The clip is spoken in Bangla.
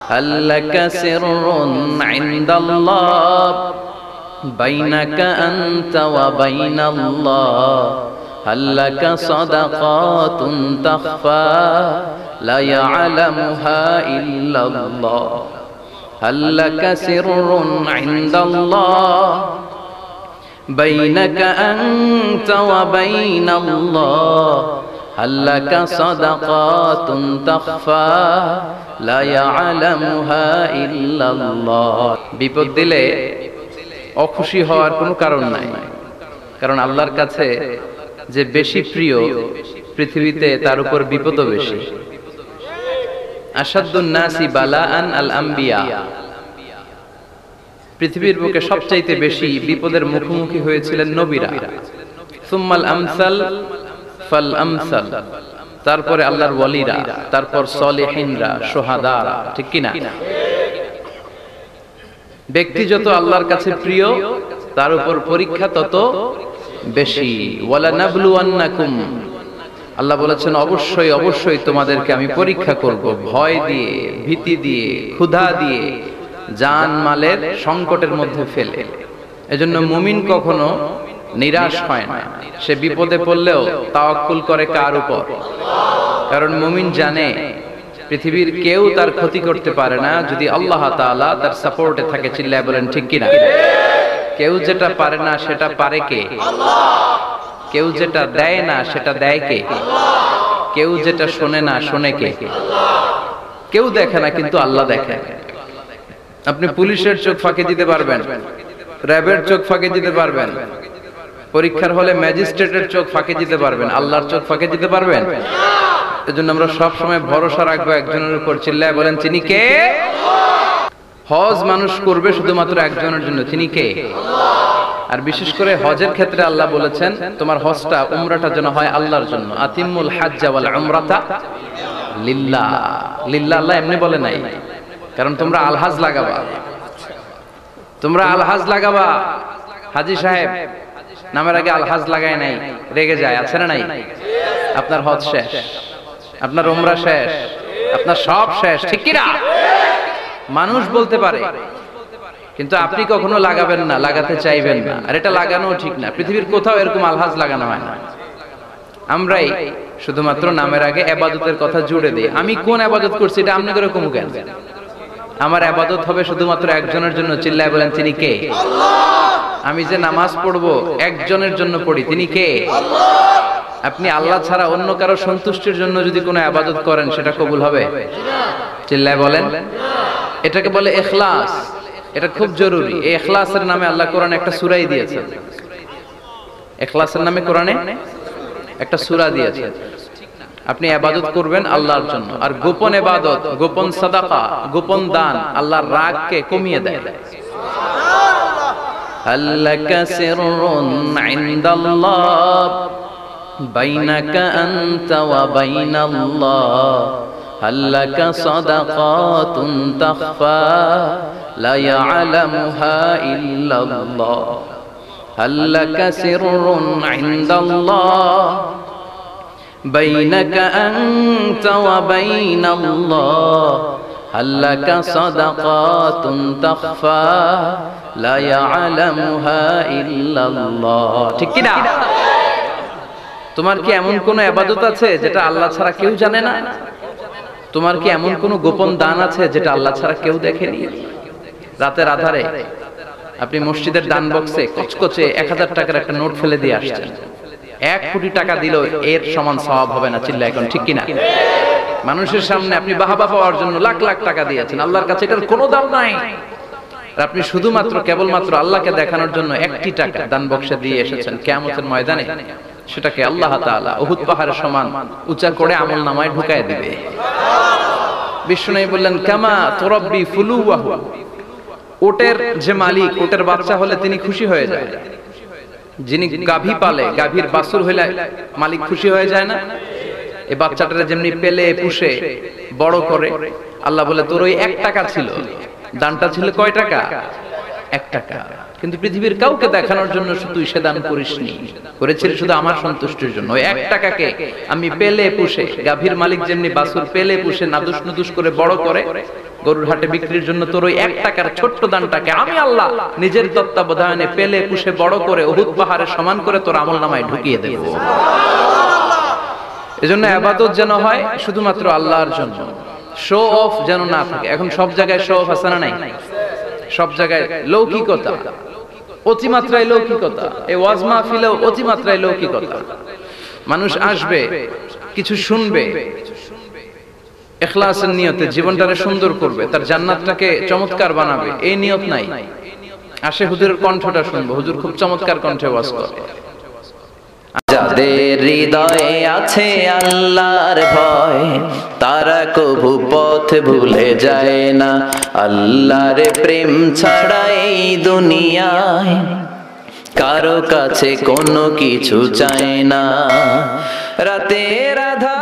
هل لك سر عند الله بينك أنت وبين الله هل لك صدقات تخفى لا يعلمها إلا الله هل لك سر عند الله بينك أنت وبين الله هل لك صدقات تخفى لا يعلمها إلا الله বিপদ দিলে অখুশি হওয়ার কোনো কারণ নাই, কারণ আল্লাহর কাছে যে বেশি প্রিয় পৃথিবীতে তার উপর বিপদও বেশি। আশাদ্দুন নাসি বালাআন আল আম্বিয়া, পৃথিবীর বুকে সবচাইতে বেশি বিপদের মুখোমুখি হয়েছিলেন নবীরা। সুম্মাল আমসাল ফাল আমসাল, তারপরে আল্লাহর ওয়ালিরা, তারপর সলিহিনরা, শুহাদারা, ঠিক কি না? ব্যক্তি যত আল্লাহর কাছে প্রিয় তার উপর পরীক্ষা তত বেশি। ওয়ালা নাবলুওয়ান্নাকুম, আল্লাহ বলেছেন অবশ্যই অবশ্যই তোমাদেরকে আমি পরীক্ষা করব, ভয় দিয়ে, ভীতি দিয়ে, ক্ষুধা দিয়ে, জান মালের সংকটের মধ্যে ফেলে। এজন্য মুমিন কখনো নিরাশ হয় না, সে বিপদে পড়লেও তাওয়াক্কুল করে কার উপর? কারণ মুমিন জানে পৃথিবীর কেউ তার ক্ষতি করতে পারে না যদি আল্লাহ তাআলা তার সাপোর্টে থাকে। চিল্লায় বলেন ঠিক কিনা? কেউ যেটা পারে না সেটা পারে কে? কেউ যেটা দেয় না সেটা দেয় কে? কেউ যেটা শোনে না শোনে কে? কেউ দেখে না কিন্তু আল্লাহ দেখে। আপনি পুলিশের চোখ ফাঁকি দিতে পারবেন, র্যাবের চোখ ফাঁকি দিতে পারবেন, পরীক্ষার হলে ম্যাজিস্ট্রেটের চোখ ফাঁকি দিতে পারবেন, আল্লাহর চোখ ফাঁকি দিতে পারবেন? এজন্য আমরা সব সময় ভরসা রাখবো একজনের উপর। চিল্লায় বলেন তিনি কে? হজ মানুষ করবে শুধুমাত্র একজনের জন্য, তিনি কে? আর বিশেষ করে হজের ক্ষেত্রে আল্লাহ বলেছেন তোমার হজটা, উমরাটা যেন হয় আল্লাহর জন্য। আতিমুল হাজ্জা ওয়াল উমরাতা লিল্লাহ। লিল্লাহ আল্লাহ এমনি বলে নাই, কারণ তোমরা আলহাজ লাগাবা, তোমরা আলহাজ লাগাবা। হাজী সাহেব নামের আগে আলহাজ লাগায় নাই, রেগে যায়, আছে না নাই? আপনার হজ শেষ, আপনার উমরা শেষ, আপনার সব শেষ, ঠিক কি না? মানুষ বলতে পারে কিন্তু আপনি কখনো লাগাবেন না, লাগাতে চাইবেন না, আর এটা লাগানো ঠিক না। পৃথিবীর কোথাও এরকম আলহাজ লাগানো হয় না। আমরাই শুধুমাত্র নামের আগে ইবাদতের কথা জুড়ে দিই। আমি কোন ইবাদত করছি এটা আপনি করে কম কেন? আমার ইবাদত হবে শুধুমাত্র একজনের জন্য। চিল্লায় বলেন তিনি কে? আমি যে নামাজ পড়বো একজনের জন্য পড়ি, তিনি কে? আপনি আল্লাহ ছাড়া অন্য কারো সন্তুষ্টির জন্য যদি কোনো ইবাদত করেন সেটা কবুল হবে? চিল্লায় বলেন। এটাকে বলে ইখলাস। এটা খুব জরুরি। এই ইখলাসের নামে আল্লাহ কোরআনে একটা সূরাই দিয়েছেন। ইখলাসের নামে কোরআনে একটা সূরা দিয়েছেন। আপনি ইবাদত করবেন আল্লাহর জন্য, আর গোপন ইবাদত, গোপন সাদাকা, গোপন দান আল্লাহর রাগকে কমিয়ে দেয়। হাল লাকা সিররুন ইনদাল্লাহ বাইনাকা আনতা ওয়া বাইনাল্লাহ هل لك صدقات تخفى لا يعلمها إلا الله هل لك سر عند الله بينك أنت وبين الله هل لك صدقات تخفى لا يعلمها إلا الله ঠিক কি না? তোমার কি এমন কোন ইবাদত আছে যেটা আল্লাহ ছাড়া কেউ জানে না? তোমার কি এমন কোন গোপন দান আছে যেটা আল্লাহ ছাড়া কেউ দেখেনি? রাতের আধারে আপনি মসজিদের দান বক্সে কচকচে 1000 টাকার একটা নোট ফেলে দিয়ে আসছেন, 1 কোটি টাকা দিলেও এর সমান সওয়াব হবে না। চিল্লা এখন ঠিক কিনা? মানুষের সামনে আপনি বাহবা পাওয়ার জন্য লাখ লাখ টাকা দিয়েছেন, আল্লাহর কাছে এটার কোনো দাম নাই। আর আপনি শুধুমাত্র কেবলমাত্র আল্লাহকে দেখানোর জন্য 1টি টাকা দান বক্সে দিয়ে এসেছেন, কিয়ামতের ময়দানে সেটাকে আল্লাহ তাআলা উহুদ পাহাড়ের সমান উঁচা করে আমলনামায় ঢুকায় দিবে। বিষ্ণু বললেন কামা তুরাব্বি ফুলুওয়াহু, ওটের যে মালিক, ওটের বাচ্চা হলে তিনি খুশি হয়ে যায়। যিনি গাভী পালে, গাভীর বাছুর হলে মালিক খুশি হয়ে যায় না? এই বাচ্চাটারে যেমনি পেলে পুষে বড় করে, আল্লাহ বলে তোর ওই 1 টাকা ছিল, দানটা ছিল কয় টাকা? 1 টাকা। কিন্তু পৃথিবীর কাউকে দেখানোর জন্য তুই সে দান করিসনি, করেছিলি শুধু আমার সন্তুষ্টির জন্য। ওই 1 টাকাকে আমি পেলে পুষে, গাভীর মালিক যেমনি বাছুর পেলে পুষে নাদুস নুদুস করে বড় করে গরুর হাটে বিক্রির জন্য, তোর ওই 1 টাকার ছোট্ট দানটাকে আমি আল্লাহ নিজের তত্ত্বাবধানে পেলে পুষে বড় করে উহুদ পাহাড়ে সমান করে তোর আমলনামায় ঢুকিয়ে দেব। এজন্য ইবাদত যেন হয় শুধুমাত্র আল্লাহর জন্য, শো অফ যেন না থাকে। এখন সব জায়গায় শো অফ আছে না নাই? সব জায়গায় লৌকিকতা, অতিমাত্রায় লৌকিকতা। এই ওয়াজ মাহফিলেও অতিমাত্রায় লৌকিকতা। মানুষ আসবে, কিছু শুনবে, ইখলাসের নিয়তে জীবনটাকে সুন্দর করবে, তার জান্নাতটাকে চমৎকার বানাবে, এই নিয়ত নাই। আসে হুজুরের কণ্ঠটা শুনবো, হুজুর খুব চমৎকার কণ্ঠে ওয়াজ করে। যাদের হৃদয়ে আছে আল্লাহর ভয়, তারা কভু পথ ভুলে যায় না। আল্লাহর প্রেম ছাড়া এই দুনিয়ায় কারো কাছে কোনো কিছু চায় না। রাতের আধার